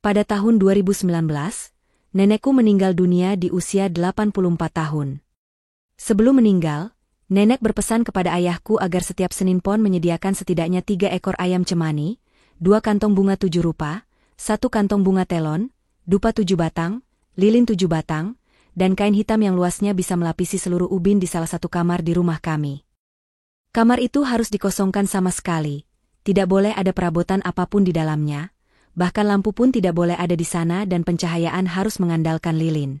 Pada tahun 2019, nenekku meninggal dunia di usia 84 tahun. Sebelum meninggal, nenek berpesan kepada ayahku agar setiap Senin Pon menyediakan setidaknya 3 ekor ayam cemani, 2 kantong bunga 7 rupa, 1 kantong bunga telon, dupa 7 batang, lilin 7 batang, dan kain hitam yang luasnya bisa melapisi seluruh ubin di salah satu kamar di rumah kami. Kamar itu harus dikosongkan sama sekali, tidak boleh ada perabotan apapun di dalamnya, bahkan lampu pun tidak boleh ada di sana dan pencahayaan harus mengandalkan lilin.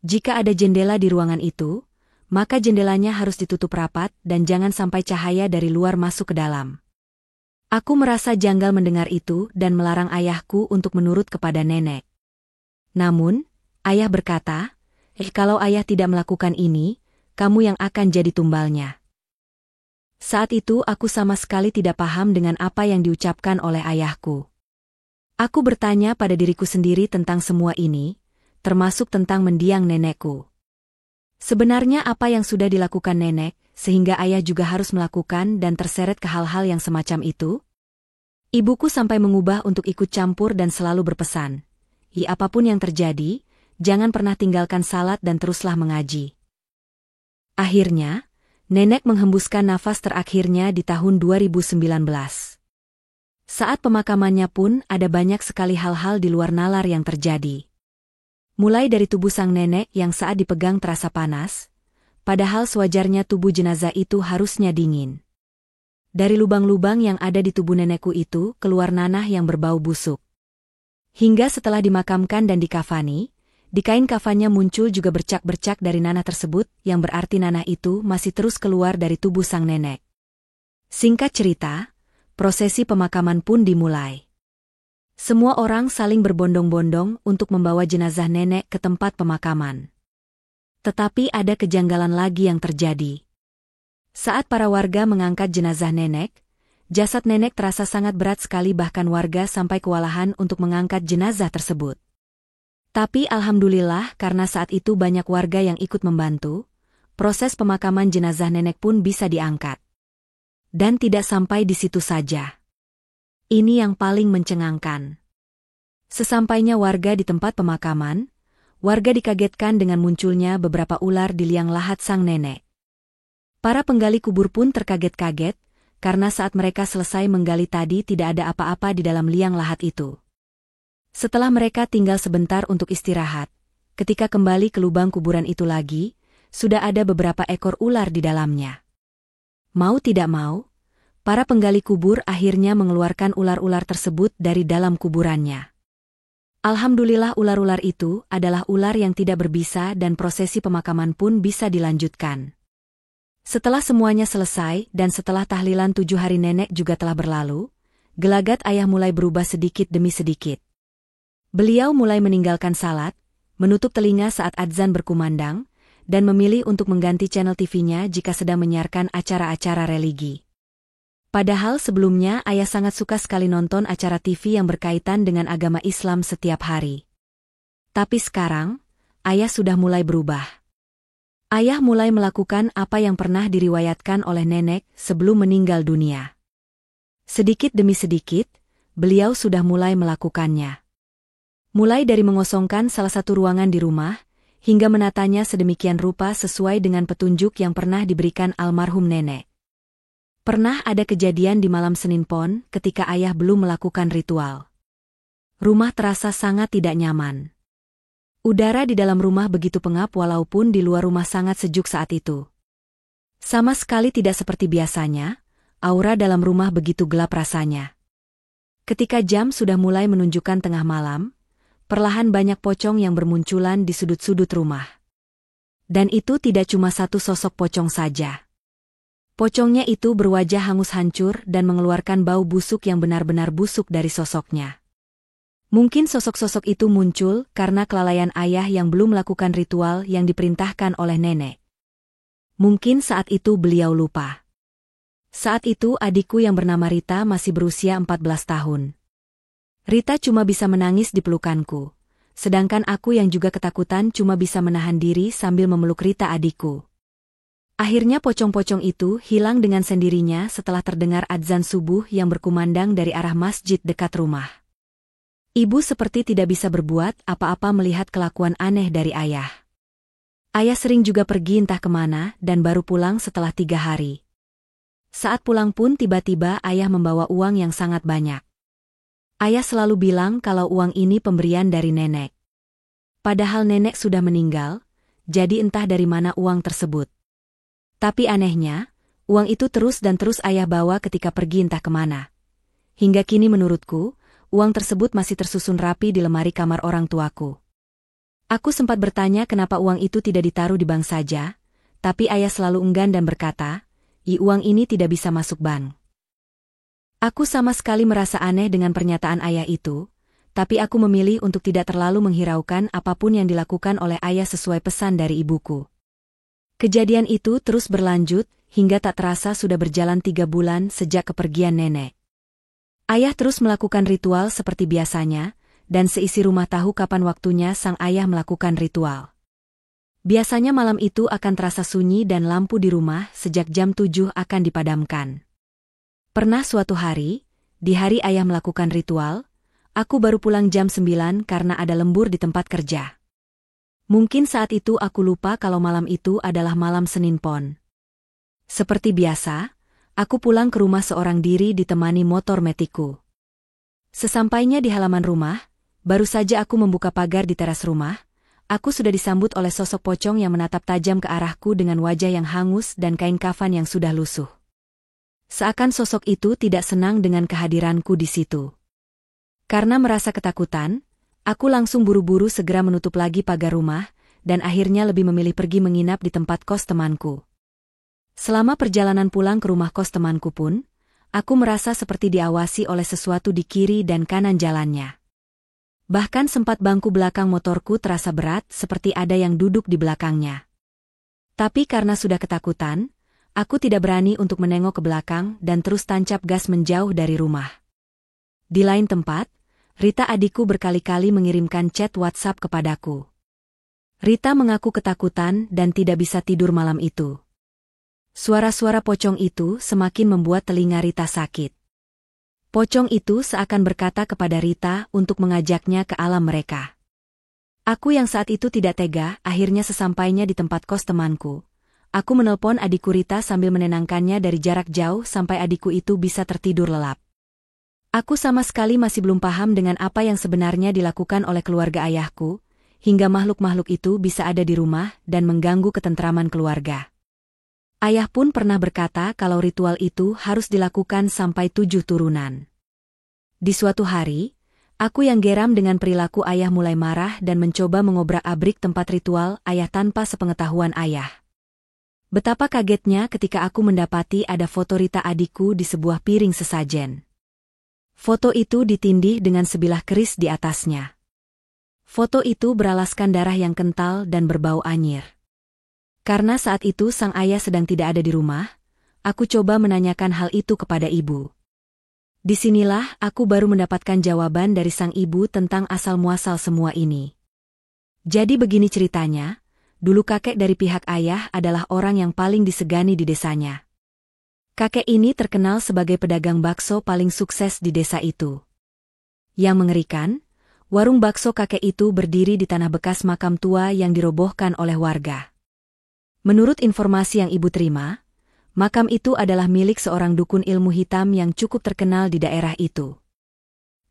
Jika ada jendela di ruangan itu, maka jendelanya harus ditutup rapat dan jangan sampai cahaya dari luar masuk ke dalam. Aku merasa janggal mendengar itu dan melarang ayahku untuk menurut kepada nenek. Namun, ayah berkata, kalau ayah tidak melakukan ini, kamu yang akan jadi tumbalnya. Saat itu aku sama sekali tidak paham dengan apa yang diucapkan oleh ayahku. Aku bertanya pada diriku sendiri tentang semua ini, termasuk tentang mendiang nenekku. Sebenarnya apa yang sudah dilakukan nenek, sehingga ayah juga harus melakukan dan terseret ke hal-hal yang semacam itu? Ibuku sampai mengubah untuk ikut campur dan selalu berpesan, apapun yang terjadi, jangan pernah tinggalkan salat dan teruslah mengaji. Akhirnya, nenek menghembuskan nafas terakhirnya di tahun 2019. Saat pemakamannya pun ada banyak sekali hal-hal di luar nalar yang terjadi. Mulai dari tubuh sang nenek yang saat dipegang terasa panas, padahal sewajarnya tubuh jenazah itu harusnya dingin. Dari lubang-lubang yang ada di tubuh nenekku itu keluar nanah yang berbau busuk. Hingga setelah dimakamkan dan dikafani, di kain kafannya muncul juga bercak-bercak dari nanah tersebut yang berarti nanah itu masih terus keluar dari tubuh sang nenek. Singkat cerita, prosesi pemakaman pun dimulai. Semua orang saling berbondong-bondong untuk membawa jenazah nenek ke tempat pemakaman. Tetapi ada kejanggalan lagi yang terjadi. Saat para warga mengangkat jenazah nenek, jasad nenek terasa sangat berat sekali bahkan warga sampai kewalahan untuk mengangkat jenazah tersebut. Tapi alhamdulillah karena saat itu banyak warga yang ikut membantu, proses pemakaman jenazah nenek pun bisa diangkat. Dan tidak sampai di situ saja. Ini yang paling mencengangkan. Sesampainya warga di tempat pemakaman, warga dikagetkan dengan munculnya beberapa ular di liang lahat sang nenek. Para penggali kubur pun terkaget-kaget, karena saat mereka selesai menggali tadi tidak ada apa-apa di dalam liang lahat itu. Setelah mereka tinggal sebentar untuk istirahat, ketika kembali ke lubang kuburan itu lagi, sudah ada beberapa ekor ular di dalamnya. Mau tidak mau, para penggali kubur akhirnya mengeluarkan ular-ular tersebut dari dalam kuburannya. Alhamdulillah ular-ular itu adalah ular yang tidak berbisa dan prosesi pemakaman pun bisa dilanjutkan. Setelah semuanya selesai dan setelah tahlilan 7 hari nenek juga telah berlalu, gelagat ayah mulai berubah sedikit demi sedikit. Beliau mulai meninggalkan salat, menutup telinga saat adzan berkumandang, dan memilih untuk mengganti channel TV-nya jika sedang menyiarkan acara-acara religi. Padahal sebelumnya ayah sangat suka sekali nonton acara TV yang berkaitan dengan agama Islam setiap hari. Tapi sekarang, ayah sudah mulai berubah. Ayah mulai melakukan apa yang pernah diriwayatkan oleh nenek sebelum meninggal dunia. Sedikit demi sedikit, beliau sudah mulai melakukannya. Mulai dari mengosongkan salah satu ruangan di rumah, hingga menatanya sedemikian rupa sesuai dengan petunjuk yang pernah diberikan almarhum nenek. Pernah ada kejadian di malam Senin Pon ketika ayah belum melakukan ritual. Rumah terasa sangat tidak nyaman. Udara di dalam rumah begitu pengap walaupun di luar rumah sangat sejuk saat itu. Sama sekali tidak seperti biasanya, aura dalam rumah begitu gelap rasanya. Ketika jam sudah mulai menunjukkan tengah malam, perlahan banyak pocong yang bermunculan di sudut-sudut rumah. Dan itu tidak cuma satu sosok pocong saja. Pocongnya itu berwajah hangus hancur dan mengeluarkan bau busuk yang benar-benar busuk dari sosoknya. Mungkin sosok-sosok itu muncul karena kelalaian ayah yang belum melakukan ritual yang diperintahkan oleh nenek. Mungkin saat itu beliau lupa. Saat itu adikku yang bernama Rita masih berusia 14 tahun. Rita cuma bisa menangis di pelukanku, sedangkan aku yang juga ketakutan cuma bisa menahan diri sambil memeluk Rita adikku. Akhirnya pocong-pocong itu hilang dengan sendirinya setelah terdengar adzan subuh yang berkumandang dari arah masjid dekat rumah. Ibu seperti tidak bisa berbuat apa-apa melihat kelakuan aneh dari ayah. Ayah sering juga pergi entah kemana dan baru pulang setelah 3 hari. Saat pulang pun tiba-tiba ayah membawa uang yang sangat banyak. Ayah selalu bilang kalau uang ini pemberian dari nenek. Padahal nenek sudah meninggal, jadi entah dari mana uang tersebut. Tapi anehnya, uang itu terus dan terus ayah bawa ketika pergi entah kemana. Hingga kini menurutku, uang tersebut masih tersusun rapi di lemari kamar orang tuaku. Aku sempat bertanya kenapa uang itu tidak ditaruh di bank saja, tapi ayah selalu enggan dan berkata, uang ini tidak bisa masuk bank. Aku sama sekali merasa aneh dengan pernyataan ayah itu, tapi aku memilih untuk tidak terlalu menghiraukan apapun yang dilakukan oleh ayah sesuai pesan dari ibuku. Kejadian itu terus berlanjut, hingga tak terasa sudah berjalan 3 bulan sejak kepergian nenek. Ayah terus melakukan ritual seperti biasanya, dan seisi rumah tahu kapan waktunya sang ayah melakukan ritual. Biasanya malam itu akan terasa sunyi dan lampu di rumah sejak jam 7 akan dipadamkan. Pernah suatu hari, di hari ayah melakukan ritual, aku baru pulang jam 9 karena ada lembur di tempat kerja. Mungkin saat itu aku lupa kalau malam itu adalah malam Senin Pon. Seperti biasa, aku pulang ke rumah seorang diri ditemani motor metiku. Sesampainya di halaman rumah, baru saja aku membuka pagar di teras rumah, aku sudah disambut oleh sosok pocong yang menatap tajam ke arahku dengan wajah yang hangus dan kain kafan yang sudah lusuh. Seakan sosok itu tidak senang dengan kehadiranku di situ. Karena merasa ketakutan, aku langsung buru-buru segera menutup lagi pagar rumah, dan akhirnya lebih memilih pergi menginap di tempat kos temanku. Selama perjalanan pulang ke rumah kos temanku pun, aku merasa seperti diawasi oleh sesuatu di kiri dan kanan jalannya. Bahkan sempat bangku belakang motorku terasa berat seperti ada yang duduk di belakangnya. Tapi karena sudah ketakutan, aku tidak berani untuk menengok ke belakang dan terus tancap gas menjauh dari rumah. Di lain tempat, Rita adikku berkali-kali mengirimkan chat WhatsApp kepadaku. Rita mengaku ketakutan dan tidak bisa tidur malam itu. Suara-suara pocong itu semakin membuat telinga Rita sakit. Pocong itu seakan berkata kepada Rita untuk mengajaknya ke alam mereka. Aku yang saat itu tidak tega, akhirnya sesampainya di tempat kos temanku. Aku menelpon adikku Rita sambil menenangkannya dari jarak jauh sampai adikku itu bisa tertidur lelap. Aku sama sekali masih belum paham dengan apa yang sebenarnya dilakukan oleh keluarga ayahku, hingga makhluk-makhluk itu bisa ada di rumah dan mengganggu ketentraman keluarga. Ayah pun pernah berkata kalau ritual itu harus dilakukan sampai 7 turunan. Di suatu hari, aku yang geram dengan perilaku ayah mulai marah dan mencoba mengobrak-abrik tempat ritual ayah tanpa sepengetahuan ayah. Betapa kagetnya ketika aku mendapati ada foto Rita adikku di sebuah piring sesajen. Foto itu ditindih dengan sebilah keris di atasnya. Foto itu beralaskan darah yang kental dan berbau anyir. Karena saat itu sang ayah sedang tidak ada di rumah, aku coba menanyakan hal itu kepada ibu. Disinilah aku baru mendapatkan jawaban dari sang ibu tentang asal-muasal semua ini. Jadi begini ceritanya, dulu kakek dari pihak ayah adalah orang yang paling disegani di desanya. Kakek ini terkenal sebagai pedagang bakso paling sukses di desa itu. Yang mengerikan, warung bakso kakek itu berdiri di tanah bekas makam tua yang dirobohkan oleh warga. Menurut informasi yang ibu terima, makam itu adalah milik seorang dukun ilmu hitam yang cukup terkenal di daerah itu.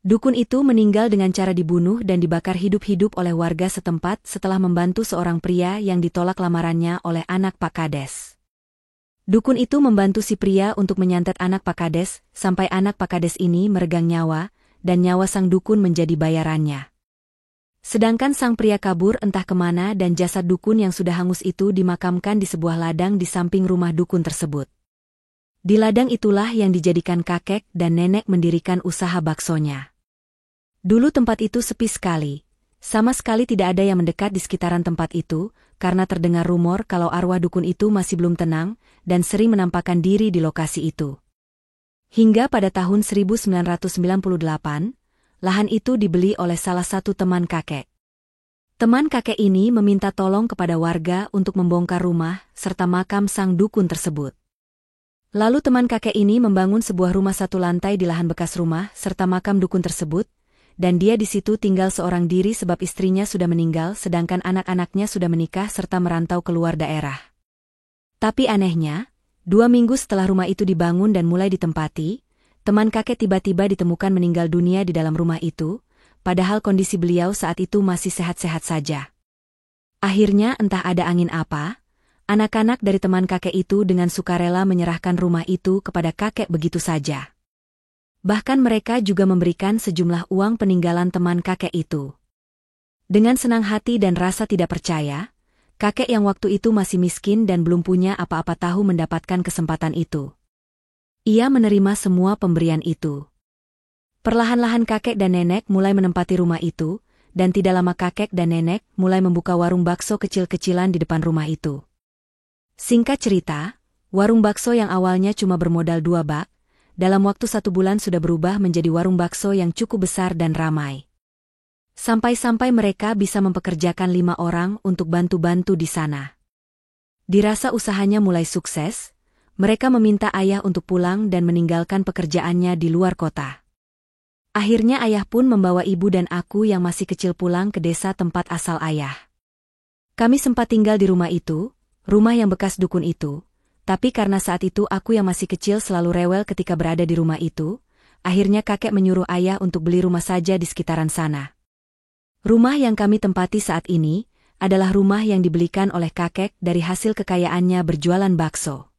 Dukun itu meninggal dengan cara dibunuh dan dibakar hidup-hidup oleh warga setempat setelah membantu seorang pria yang ditolak lamarannya oleh anak Pak Kades. Dukun itu membantu si pria untuk menyantet anak Pak Kades, sampai anak Pak Kades ini meregang nyawa, dan nyawa sang dukun menjadi bayarannya. Sedangkan sang pria kabur entah kemana dan jasad dukun yang sudah hangus itu dimakamkan di sebuah ladang di samping rumah dukun tersebut. Di ladang itulah yang dijadikan kakek dan nenek mendirikan usaha baksonya. Dulu tempat itu sepi sekali. Sama sekali tidak ada yang mendekat di sekitaran tempat itu, karena terdengar rumor kalau arwah dukun itu masih belum tenang dan sering menampakkan diri di lokasi itu. Hingga pada tahun 1998, lahan itu dibeli oleh salah satu teman kakek. Teman kakek ini meminta tolong kepada warga untuk membongkar rumah serta makam sang dukun tersebut. Lalu teman kakek ini membangun sebuah rumah 1 lantai di lahan bekas rumah serta makam dukun tersebut, dan dia di situ tinggal seorang diri sebab istrinya sudah meninggal sedangkan anak-anaknya sudah menikah serta merantau keluar daerah. Tapi anehnya, 2 minggu setelah rumah itu dibangun dan mulai ditempati, teman kakek tiba-tiba ditemukan meninggal dunia di dalam rumah itu, padahal kondisi beliau saat itu masih sehat-sehat saja. Akhirnya entah ada angin apa, anak-anak dari teman kakek itu dengan sukarela menyerahkan rumah itu kepada kakek begitu saja. Bahkan mereka juga memberikan sejumlah uang peninggalan teman kakek itu. Dengan senang hati dan rasa tidak percaya, kakek yang waktu itu masih miskin dan belum punya apa-apa tahu mendapatkan kesempatan itu. Ia menerima semua pemberian itu. Perlahan-lahan kakek dan nenek mulai menempati rumah itu, dan tidak lama kakek dan nenek mulai membuka warung bakso kecil-kecilan di depan rumah itu. Singkat cerita, warung bakso yang awalnya cuma bermodal 2 bak, dalam waktu 1 bulan sudah berubah menjadi warung bakso yang cukup besar dan ramai. Sampai-sampai mereka bisa mempekerjakan 5 orang untuk bantu-bantu di sana. Dirasa usahanya mulai sukses, mereka meminta ayah untuk pulang dan meninggalkan pekerjaannya di luar kota. Akhirnya ayah pun membawa ibu dan aku yang masih kecil pulang ke desa tempat asal ayah. Kami sempat tinggal di rumah itu, rumah yang bekas dukun itu, tapi karena saat itu aku yang masih kecil selalu rewel ketika berada di rumah itu, akhirnya kakek menyuruh ayah untuk beli rumah saja di sekitaran sana. Rumah yang kami tempati saat ini adalah rumah yang dibelikan oleh kakek dari hasil kekayaannya berjualan bakso.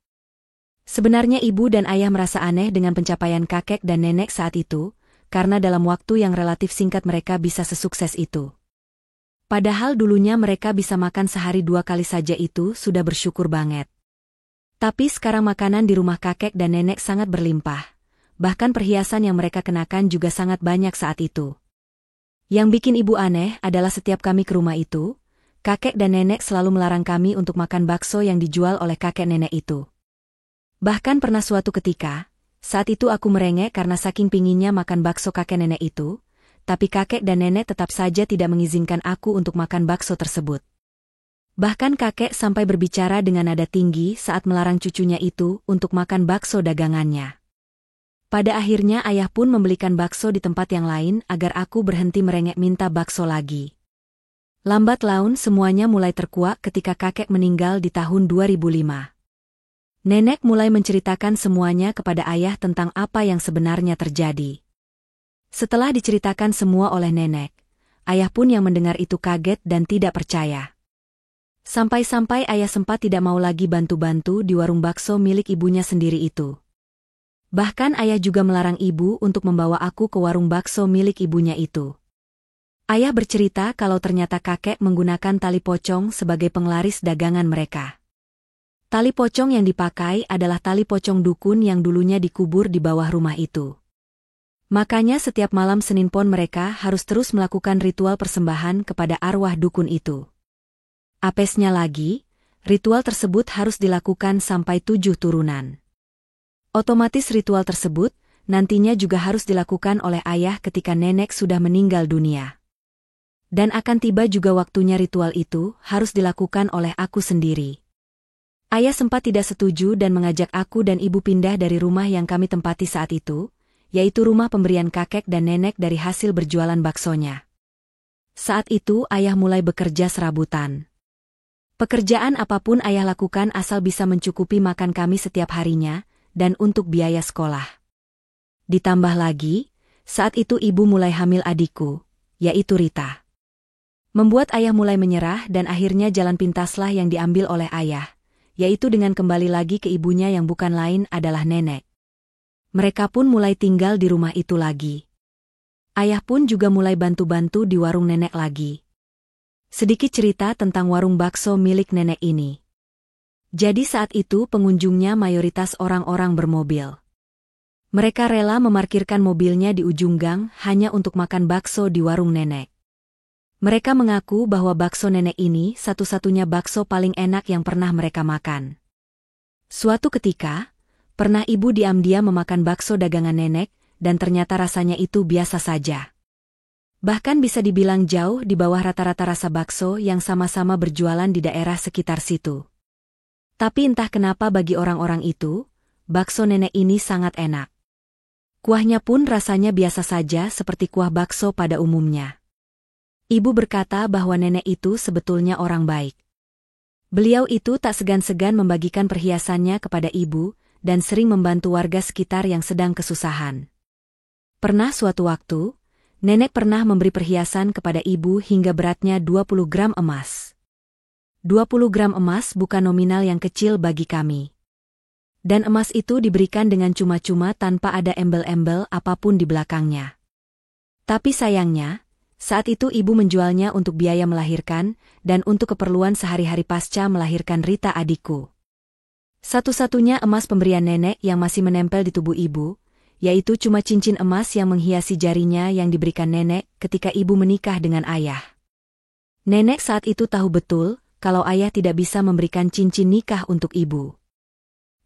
Sebenarnya ibu dan ayah merasa aneh dengan pencapaian kakek dan nenek saat itu, karena dalam waktu yang relatif singkat mereka bisa sesukses itu. Padahal dulunya mereka bisa makan sehari 2 kali saja itu sudah bersyukur banget. Tapi sekarang makanan di rumah kakek dan nenek sangat berlimpah. Bahkan perhiasan yang mereka kenakan juga sangat banyak saat itu. Yang bikin ibu aneh adalah setiap kami ke rumah itu, kakek dan nenek selalu melarang kami untuk makan bakso yang dijual oleh kakek nenek itu. Bahkan pernah suatu ketika, saat itu aku merengek karena saking pinginnya makan bakso kakek nenek itu, tapi kakek dan nenek tetap saja tidak mengizinkan aku untuk makan bakso tersebut. Bahkan kakek sampai berbicara dengan nada tinggi saat melarang cucunya itu untuk makan bakso dagangannya. Pada akhirnya ayah pun membelikan bakso di tempat yang lain agar aku berhenti merengek minta bakso lagi. Lambat laun semuanya mulai terkuak ketika kakek meninggal di tahun 2005. Nenek mulai menceritakan semuanya kepada ayah tentang apa yang sebenarnya terjadi. Setelah diceritakan semua oleh nenek, ayah pun yang mendengar itu kaget dan tidak percaya. Sampai-sampai ayah sempat tidak mau lagi bantu-bantu di warung bakso milik ibunya sendiri itu. Bahkan ayah juga melarang ibu untuk membawa aku ke warung bakso milik ibunya itu. Ayah bercerita kalau ternyata kakek menggunakan tali pocong sebagai penglaris dagangan mereka. Tali pocong yang dipakai adalah tali pocong dukun yang dulunya dikubur di bawah rumah itu. Makanya setiap malam Senin Pon mereka harus terus melakukan ritual persembahan kepada arwah dukun itu. Apesnya lagi, ritual tersebut harus dilakukan sampai 7 turunan. Otomatis ritual tersebut nantinya juga harus dilakukan oleh ayah ketika nenek sudah meninggal dunia. Dan akan tiba juga waktunya ritual itu harus dilakukan oleh aku sendiri. Ayah sempat tidak setuju dan mengajak aku dan ibu pindah dari rumah yang kami tempati saat itu, yaitu rumah pemberian kakek dan nenek dari hasil berjualan baksonya. Saat itu ayah mulai bekerja serabutan. Pekerjaan apapun ayah lakukan asal bisa mencukupi makan kami setiap harinya, dan untuk biaya sekolah. Ditambah lagi, saat itu ibu mulai hamil adikku, yaitu Rita. Membuat ayah mulai menyerah dan akhirnya jalan pintaslah yang diambil oleh ayah, yaitu dengan kembali lagi ke ibunya yang bukan lain adalah nenek. Mereka pun mulai tinggal di rumah itu lagi. Ayah pun juga mulai bantu-bantu di warung nenek lagi. Sedikit cerita tentang warung bakso milik nenek ini. Jadi saat itu pengunjungnya mayoritas orang-orang bermobil. Mereka rela memarkirkan mobilnya di ujung gang hanya untuk makan bakso di warung nenek. Mereka mengaku bahwa bakso nenek ini satu-satunya bakso paling enak yang pernah mereka makan. Suatu ketika, pernah ibu diam-diam memakan bakso dagangan nenek, dan ternyata rasanya itu biasa saja. Bahkan bisa dibilang jauh di bawah rata-rata rasa bakso yang sama-sama berjualan di daerah sekitar situ. Tapi entah kenapa bagi orang-orang itu, bakso nenek ini sangat enak. Kuahnya pun rasanya biasa saja seperti kuah bakso pada umumnya. Ibu berkata bahwa nenek itu sebetulnya orang baik. Beliau itu tak segan-segan membagikan perhiasannya kepada ibu, dan sering membantu warga sekitar yang sedang kesusahan. Pernah suatu waktu, nenek pernah memberi perhiasan kepada ibu hingga beratnya 20 gram emas. 20 gram emas bukan nominal yang kecil bagi kami. Dan emas itu diberikan dengan cuma-cuma tanpa ada embel-embel apapun di belakangnya. Tapi sayangnya, saat itu ibu menjualnya untuk biaya melahirkan dan untuk keperluan sehari-hari pasca melahirkan Rita adikku. Satu-satunya emas pemberian nenek yang masih menempel di tubuh ibu, yaitu cuma cincin emas yang menghiasi jarinya yang diberikan nenek ketika ibu menikah dengan ayah. Nenek saat itu tahu betul kalau ayah tidak bisa memberikan cincin nikah untuk ibu.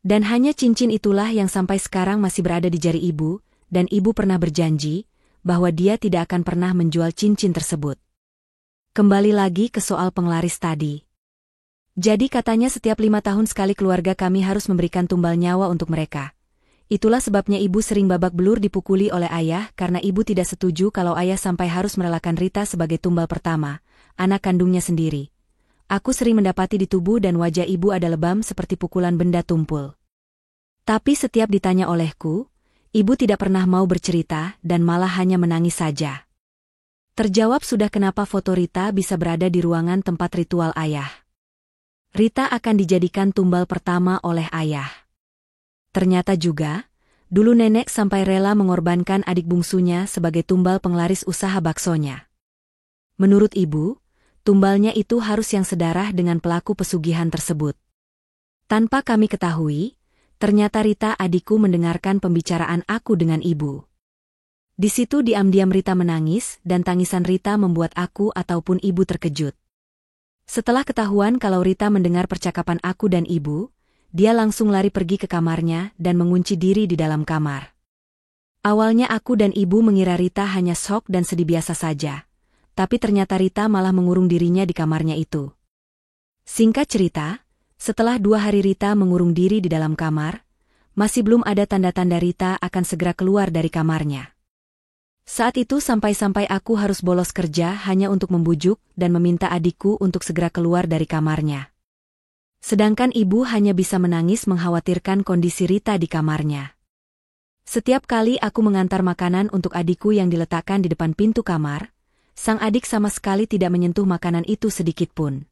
Dan hanya cincin itulah yang sampai sekarang masih berada di jari ibu, dan ibu pernah berjanji bahwa dia tidak akan pernah menjual cincin tersebut. Kembali lagi ke soal penglaris tadi. Jadi katanya setiap 5 tahun sekali keluarga kami harus memberikan tumbal nyawa untuk mereka. Itulah sebabnya ibu sering babak belur dipukuli oleh ayah karena ibu tidak setuju kalau ayah sampai harus merelakan Rita sebagai tumbal pertama, anak kandungnya sendiri. Aku sering mendapati di tubuh dan wajah ibu ada lebam seperti pukulan benda tumpul. Tapi setiap ditanya olehku, ibu tidak pernah mau bercerita dan malah hanya menangis saja. Terjawab sudah kenapa foto Rita bisa berada di ruangan tempat ritual ayah. Rita akan dijadikan tumbal pertama oleh ayah. Ternyata juga, dulu nenek sampai rela mengorbankan adik bungsunya sebagai tumbal penglaris usaha baksonya. Menurut ibu, tumbalnya itu harus yang sedarah dengan pelaku pesugihan tersebut. Tanpa kami ketahui, ternyata Rita adikku mendengarkan pembicaraan aku dengan ibu. Di situ diam-diam Rita menangis dan tangisan Rita membuat aku ataupun ibu terkejut. Setelah ketahuan kalau Rita mendengar percakapan aku dan ibu, dia langsung lari pergi ke kamarnya dan mengunci diri di dalam kamar. Awalnya aku dan ibu mengira Rita hanya shock dan sedih biasa saja. Tapi ternyata Rita malah mengurung dirinya di kamarnya itu. Singkat cerita, setelah 2 hari Rita mengurung diri di dalam kamar, masih belum ada tanda-tanda Rita akan segera keluar dari kamarnya. Saat itu sampai-sampai aku harus bolos kerja hanya untuk membujuk dan meminta adikku untuk segera keluar dari kamarnya. Sedangkan ibu hanya bisa menangis mengkhawatirkan kondisi Rita di kamarnya. Setiap kali aku mengantar makanan untuk adikku yang diletakkan di depan pintu kamar, sang adik sama sekali tidak menyentuh makanan itu sedikitpun.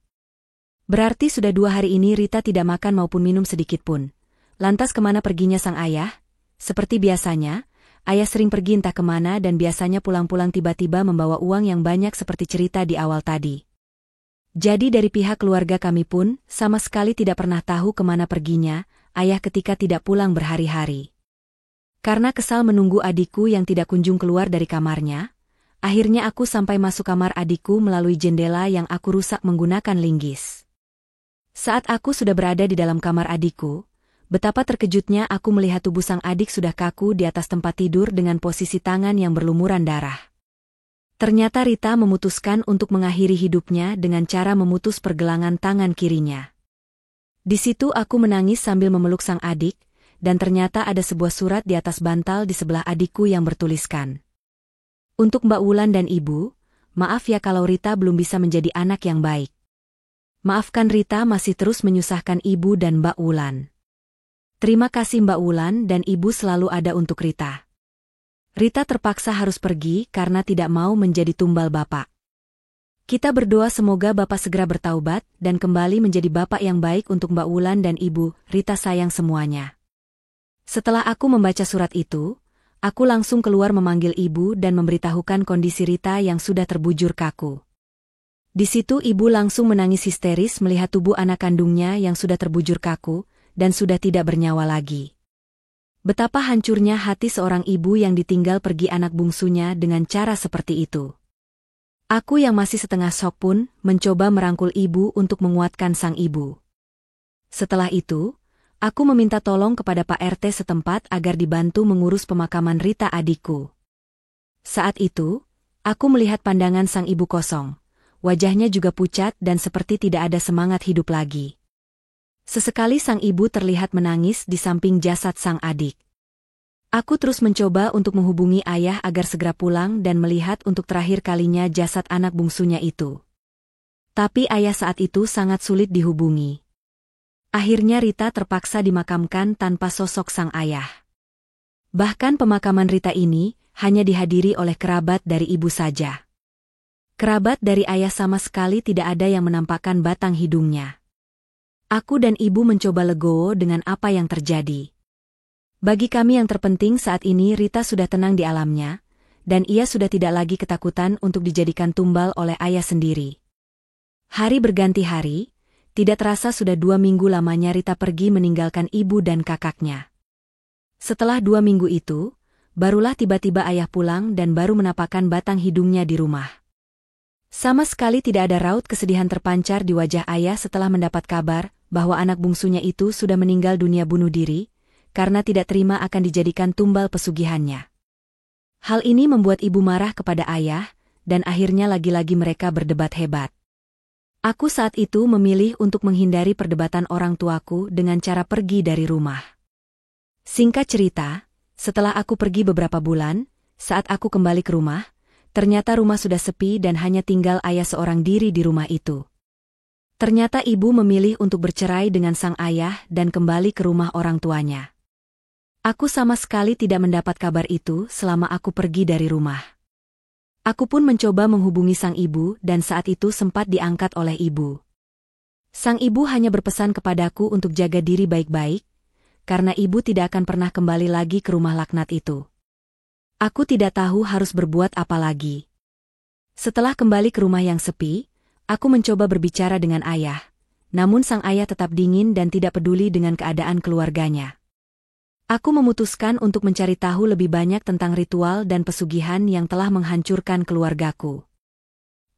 Berarti sudah 2 hari ini Rita tidak makan maupun minum sedikitpun. Lantas kemana perginya sang ayah? Seperti biasanya, ayah sering pergi entah kemana dan biasanya pulang-pulang tiba-tiba membawa uang yang banyak seperti cerita di awal tadi. Jadi dari pihak keluarga kami pun sama sekali tidak pernah tahu kemana perginya ayah ketika tidak pulang berhari-hari. Karena kesal menunggu adikku yang tidak kunjung keluar dari kamarnya, akhirnya aku sampai masuk kamar adikku melalui jendela yang aku rusak menggunakan linggis. Saat aku sudah berada di dalam kamar adikku, betapa terkejutnya aku melihat tubuh sang adik sudah kaku di atas tempat tidur dengan posisi tangan yang berlumuran darah. Ternyata Rita memutuskan untuk mengakhiri hidupnya dengan cara memutus pergelangan tangan kirinya. Di situ aku menangis sambil memeluk sang adik, dan ternyata ada sebuah surat di atas bantal di sebelah adikku yang bertuliskan. Untuk Mbak Wulan dan Ibu, maaf ya kalau Rita belum bisa menjadi anak yang baik. Maafkan Rita masih terus menyusahkan Ibu dan Mbak Wulan. Terima kasih Mbak Wulan dan Ibu selalu ada untuk Rita. Rita terpaksa harus pergi karena tidak mau menjadi tumbal Bapak. Kita berdoa semoga Bapak segera bertaubat dan kembali menjadi Bapak yang baik untuk Mbak Wulan dan Ibu, Rita sayang semuanya. Setelah aku membaca surat itu, aku langsung keluar memanggil ibu dan memberitahukan kondisi Rita yang sudah terbujur kaku. Di situ ibu langsung menangis histeris melihat tubuh anak kandungnya yang sudah terbujur kaku dan sudah tidak bernyawa lagi. Betapa hancurnya hati seorang ibu yang ditinggal pergi anak bungsunya dengan cara seperti itu. Aku yang masih setengah syok pun mencoba merangkul ibu untuk menguatkan sang ibu. Setelah itu, aku meminta tolong kepada Pak RT setempat agar dibantu mengurus pemakaman Rita adikku. Saat itu, aku melihat pandangan sang ibu kosong. Wajahnya juga pucat dan seperti tidak ada semangat hidup lagi. Sesekali sang ibu terlihat menangis di samping jasad sang adik. Aku terus mencoba untuk menghubungi ayah agar segera pulang dan melihat untuk terakhir kalinya jasad anak bungsunya itu. Tapi ayah saat itu sangat sulit dihubungi. Akhirnya Rita terpaksa dimakamkan tanpa sosok sang ayah. Bahkan pemakaman Rita ini hanya dihadiri oleh kerabat dari ibu saja. Kerabat dari ayah sama sekali tidak ada yang menampakkan batang hidungnya. Aku dan ibu mencoba legowo dengan apa yang terjadi. Bagi kami yang terpenting saat ini Rita sudah tenang di alamnya, dan ia sudah tidak lagi ketakutan untuk dijadikan tumbal oleh ayah sendiri. Hari berganti hari, tidak terasa sudah 2 minggu lamanya Rita pergi meninggalkan ibu dan kakaknya. Setelah 2 minggu itu, barulah tiba-tiba ayah pulang dan baru menampakkan batang hidungnya di rumah. Sama sekali tidak ada raut kesedihan terpancar di wajah ayah setelah mendapat kabar bahwa anak bungsunya itu sudah meninggal dunia bunuh diri, karena tidak terima akan dijadikan tumbal pesugihannya. Hal ini membuat ibu marah kepada ayah, dan akhirnya lagi-lagi mereka berdebat hebat. Aku saat itu memilih untuk menghindari perdebatan orang tuaku dengan cara pergi dari rumah. Singkat cerita, setelah aku pergi beberapa bulan, saat aku kembali ke rumah, ternyata rumah sudah sepi dan hanya tinggal ayah seorang diri di rumah itu. Ternyata ibu memilih untuk bercerai dengan sang ayah dan kembali ke rumah orang tuanya. Aku sama sekali tidak mendapat kabar itu selama aku pergi dari rumah. Aku pun mencoba menghubungi sang ibu dan saat itu sempat diangkat oleh ibu. Sang ibu hanya berpesan kepadaku untuk jaga diri baik-baik, karena ibu tidak akan pernah kembali lagi ke rumah laknat itu. Aku tidak tahu harus berbuat apa lagi. Setelah kembali ke rumah yang sepi, aku mencoba berbicara dengan ayah, namun sang ayah tetap dingin dan tidak peduli dengan keadaan keluarganya. Aku memutuskan untuk mencari tahu lebih banyak tentang ritual dan pesugihan yang telah menghancurkan keluargaku.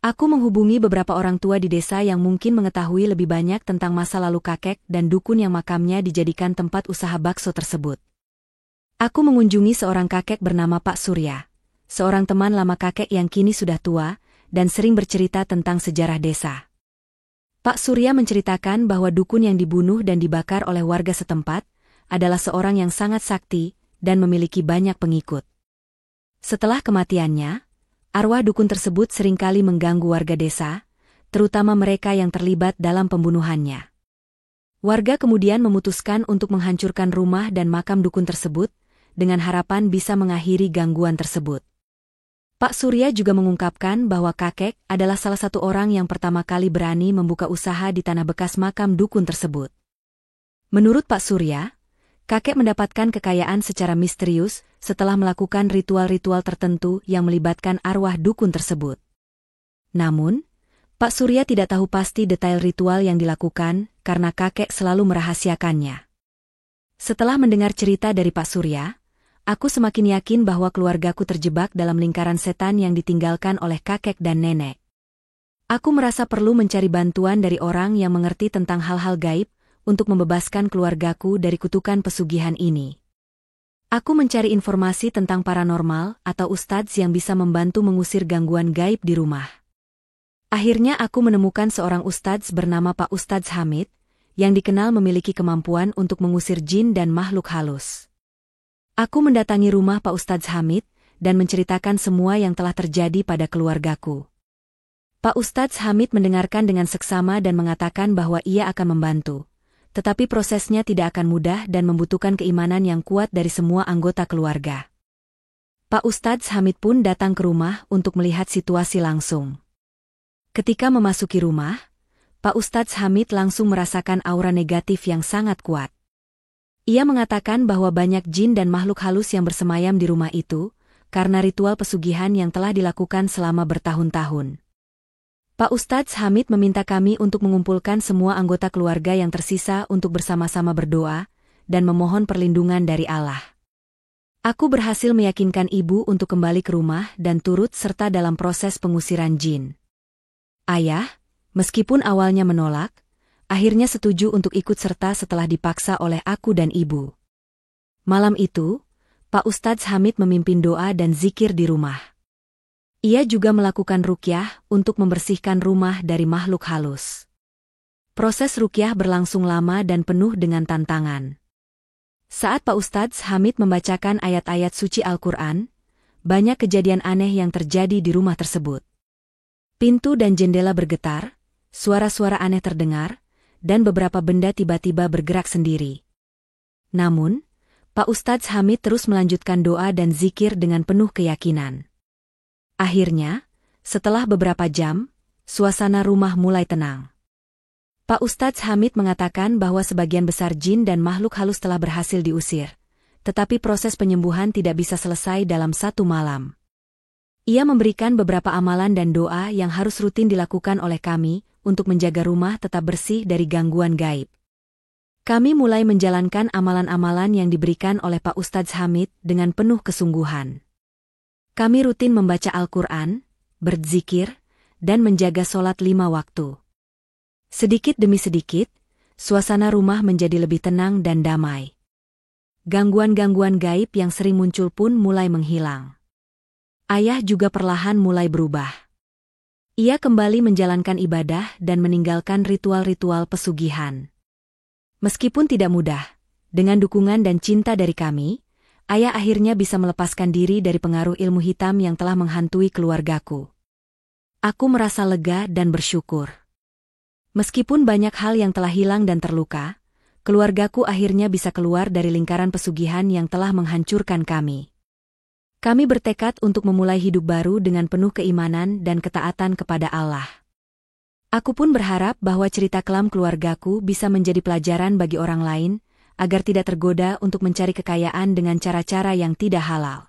Aku menghubungi beberapa orang tua di desa yang mungkin mengetahui lebih banyak tentang masa lalu kakek dan dukun yang makamnya dijadikan tempat usaha bakso tersebut. Aku mengunjungi seorang kakek bernama Pak Surya, seorang teman lama kakek yang kini sudah tua, dan sering bercerita tentang sejarah desa. Pak Surya menceritakan bahwa dukun yang dibunuh dan dibakar oleh warga setempat adalah seorang yang sangat sakti dan memiliki banyak pengikut. Setelah kematiannya, arwah dukun tersebut seringkali mengganggu warga desa, terutama mereka yang terlibat dalam pembunuhannya. Warga kemudian memutuskan untuk menghancurkan rumah dan makam dukun tersebut, dengan harapan bisa mengakhiri gangguan tersebut. Pak Surya juga mengungkapkan bahwa kakek adalah salah satu orang yang pertama kali berani membuka usaha di tanah bekas makam dukun tersebut. Menurut Pak Surya, kakek mendapatkan kekayaan secara misterius setelah melakukan ritual-ritual tertentu yang melibatkan arwah dukun tersebut. Namun, Pak Surya tidak tahu pasti detail ritual yang dilakukan karena kakek selalu merahasiakannya. Setelah mendengar cerita dari Pak Surya, aku semakin yakin bahwa keluargaku terjebak dalam lingkaran setan yang ditinggalkan oleh kakek dan nenek. Aku merasa perlu mencari bantuan dari orang yang mengerti tentang hal-hal gaib, untuk membebaskan keluargaku dari kutukan pesugihan ini. Aku mencari informasi tentang paranormal atau ustadz yang bisa membantu mengusir gangguan gaib di rumah. Akhirnya aku menemukan seorang ustadz bernama Pak Ustadz Hamid, yang dikenal memiliki kemampuan untuk mengusir jin dan makhluk halus. Aku mendatangi rumah Pak Ustadz Hamid dan menceritakan semua yang telah terjadi pada keluargaku. Pak Ustadz Hamid mendengarkan dengan seksama dan mengatakan bahwa ia akan membantu. Tetapi prosesnya tidak akan mudah dan membutuhkan keimanan yang kuat dari semua anggota keluarga. Pak Ustadz Hamid pun datang ke rumah untuk melihat situasi langsung. Ketika memasuki rumah, Pak Ustadz Hamid langsung merasakan aura negatif yang sangat kuat. Ia mengatakan bahwa banyak jin dan makhluk halus yang bersemayam di rumah itu, karena ritual pesugihan yang telah dilakukan selama bertahun-tahun. Pak Ustadz Hamid meminta kami untuk mengumpulkan semua anggota keluarga yang tersisa untuk bersama-sama berdoa dan memohon perlindungan dari Allah. Aku berhasil meyakinkan ibu untuk kembali ke rumah dan turut serta dalam proses pengusiran jin. Ayah, meskipun awalnya menolak, akhirnya setuju untuk ikut serta setelah dipaksa oleh aku dan ibu. Malam itu, Pak Ustadz Hamid memimpin doa dan zikir di rumah. Ia juga melakukan ruqyah untuk membersihkan rumah dari makhluk halus. Proses ruqyah berlangsung lama dan penuh dengan tantangan. Saat Pak Ustadz Hamid membacakan ayat-ayat suci Al-Quran, banyak kejadian aneh yang terjadi di rumah tersebut. Pintu dan jendela bergetar, suara-suara aneh terdengar, dan beberapa benda tiba-tiba bergerak sendiri. Namun, Pak Ustadz Hamid terus melanjutkan doa dan zikir dengan penuh keyakinan. Akhirnya, setelah beberapa jam, suasana rumah mulai tenang. Pak Ustadz Hamid mengatakan bahwa sebagian besar jin dan makhluk halus telah berhasil diusir, tetapi proses penyembuhan tidak bisa selesai dalam satu malam. Ia memberikan beberapa amalan dan doa yang harus rutin dilakukan oleh kami untuk menjaga rumah tetap bersih dari gangguan gaib. Kami mulai menjalankan amalan-amalan yang diberikan oleh Pak Ustadz Hamid dengan penuh kesungguhan. Kami rutin membaca Al-Quran, berzikir, dan menjaga sholat 5 waktu. Sedikit demi sedikit, suasana rumah menjadi lebih tenang dan damai. Gangguan-gangguan gaib yang sering muncul pun mulai menghilang. Ayah juga perlahan mulai berubah. Ia kembali menjalankan ibadah dan meninggalkan ritual-ritual pesugihan. Meskipun tidak mudah, dengan dukungan dan cinta dari kami, ayah akhirnya bisa melepaskan diri dari pengaruh ilmu hitam yang telah menghantui keluargaku. Aku merasa lega dan bersyukur. Meskipun banyak hal yang telah hilang dan terluka, keluargaku akhirnya bisa keluar dari lingkaran pesugihan yang telah menghancurkan kami. Kami bertekad untuk memulai hidup baru dengan penuh keimanan dan ketaatan kepada Allah. Aku pun berharap bahwa cerita kelam keluargaku bisa menjadi pelajaran bagi orang lain, agar tidak tergoda untuk mencari kekayaan dengan cara-cara yang tidak halal.